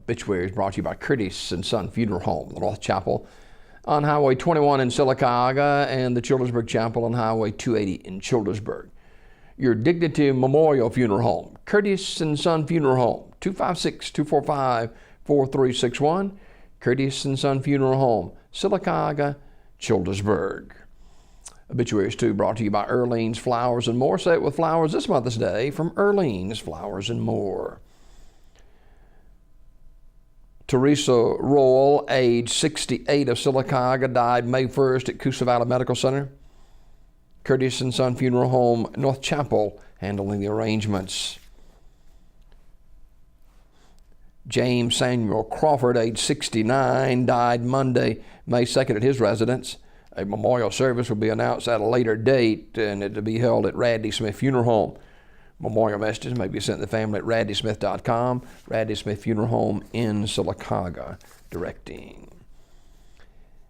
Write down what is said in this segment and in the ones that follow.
Obituaries brought to you by Curtis and Son Funeral Home, the North Chapel on Highway 21 in Sylacauga and the Childersburg Chapel on Highway 280 in Childersburg. Your Dignity Memorial Funeral Home, Curtis and Son Funeral Home, 256-245-4361, Curtis and Son Funeral Home, Sylacauga, Childersburg. Obituaries, too, brought to you by Earlene's Flowers and More. Say it with flowers this Mother's Day from Earlene's Flowers and More. Teresa Roll, age 68 of Sylacauga, died May 1st at Coosa Valley Medical Center. Curtis and Son Funeral Home, North Chapel, handling the arrangements. James Samuel Crawford, age 69, died Monday, May 2nd at his residence. A memorial service will be announced at a later date, and it will be held at Radley Smith Funeral Home. Memorial messages may be sent to the family at radleysmith.com. Radley Smith Funeral Home in Sylacauga, directing.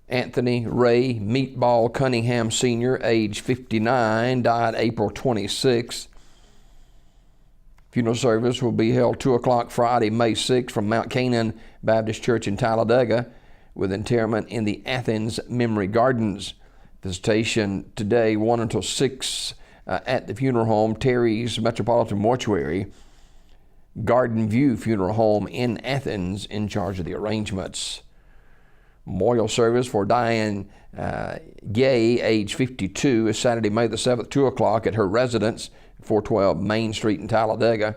Anthony Ray Meatball Cunningham Sr., age 59, died April 26th. Funeral service will be held 2 o'clock Friday, May 6th from Mount Canaan Baptist Church in Talladega, with interment in the Athens Memory Gardens. Visitation today, 1 until 6 at the funeral home, Terry's Metropolitan Mortuary. Garden View Funeral Home in Athens in charge of the arrangements. Memorial service for Diane Gay, age 52, is Saturday, May the 7th, 2 o'clock at her residence, 412 Main Street in Talladega.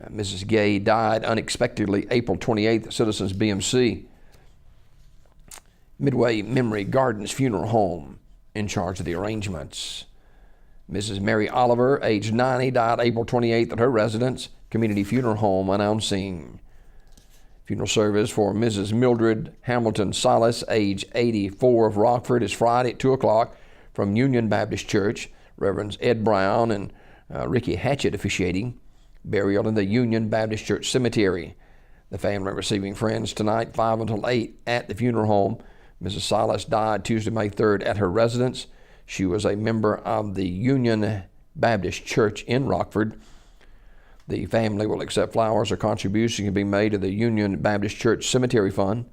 Mrs. Gay died unexpectedly April 28th at Citizens BMC. Midway Memory Gardens Funeral Home in charge of the arrangements. Mrs. Mary Oliver, age 90, died April 28th at her residence, Community Funeral Home, announcing. Funeral service for Mrs. Mildred Hamilton Salas, age 84 of Rockford, is Friday at 2 o'clock from Union Baptist Church. Reverends Ed Brown and Ricky Hatchett officiating. Burial in the Union Baptist Church Cemetery. The family receiving friends tonight, 5 until 8 at the funeral home. Mrs. Silas died Tuesday, May 3rd at her residence. She was a member of the Union Baptist Church in Rockford. The family will accept flowers or contributions can be made to the Union Baptist Church Cemetery Fund.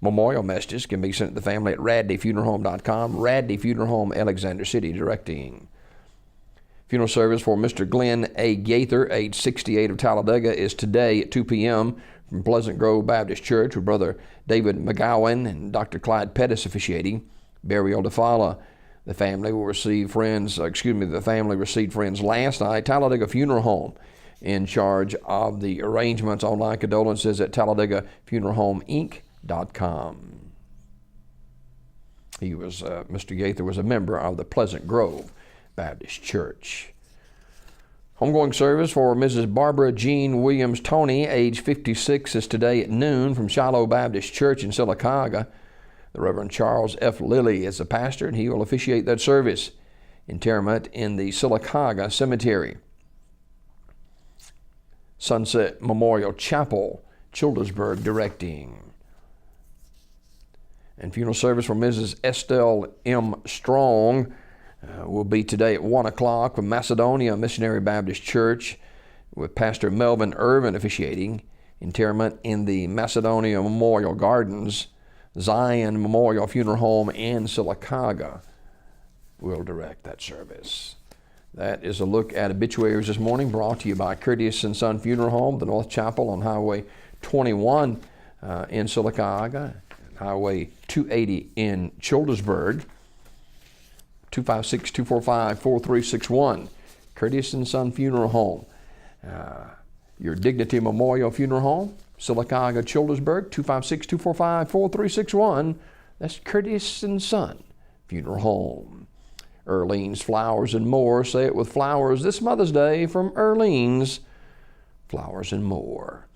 Memorial messages can be sent to the family at radleyfuneralhome.com. Radley Funeral Home, Alexander City, directing. Funeral service for Mr. Glenn A. Gaither, age 68 of Talladega, is today at 2 p.m. from Pleasant Grove Baptist Church with Brother David McGowan and Dr. Clyde Pettis officiating. Burial to follow. The family received friends last night. Talladega Funeral Home in charge of the arrangements. Online condolences at TalladagaFuneralHomeInc.com. Mr. Gaither was a member of the Pleasant Grove Baptist Church. Homegoing service for Mrs. Barbara Jean Williams Toney, age 56, is today at noon from Shiloh Baptist Church in Sylacauga. The Reverend Charles F. Lilly is the pastor, and he will officiate that service. Interment in the Sylacauga Cemetery. Sunset Memorial Chapel, Childersburg, directing. And funeral service for Mrs. Estelle M. Strong will be today at 1 o'clock from Macedonia Missionary Baptist Church with Pastor Melvin Irvin officiating. Interment in the Macedonia Memorial Gardens. Zion Memorial Funeral Home in Sylacauga will direct that service. That is a look at obituaries this morning, brought to you by Curtis and Son Funeral Home, the North Chapel on Highway 21 in Sylacauga, Highway 280 in Childersburg. 256-245-4361. Curtis and Son Funeral Home. Your Dignity Memorial Funeral Home, Sylacauga, Childersburg, 256-245-4361. That's Curtis and Son Funeral Home. Earlene's Flowers and More. Say it with flowers this Mother's Day from Earlene's Flowers and More.